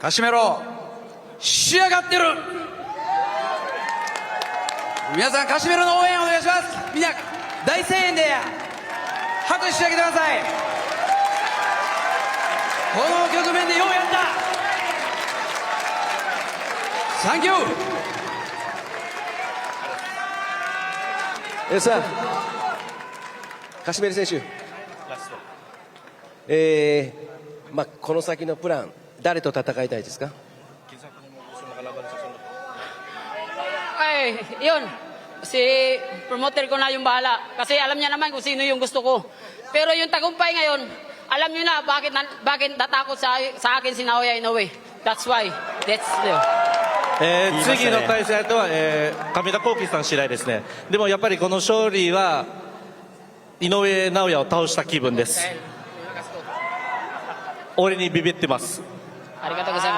カシメロ仕上がってる。皆さんカシメロの応援お願いします。みんな大声援で拍手してあげてください。この局面でようやった。サンキュー。さあ、カシメロ選手、この先のプラン、誰と戦いたいですか？ Ay, yun. Si promoter ko na yung bahala. Kasi alam niya naman kung sino yung gusto ko. Pero yung tagumpay ngayon, alam niyo na bakit natakot sa akin si Naoya Inoue. That's why. That's the... 次の対戦相手は、上田幸喜さん次第ですね。でもやっぱりこの勝利は井上尚弥を倒した気分です。俺にビビってます。ありがとうございます。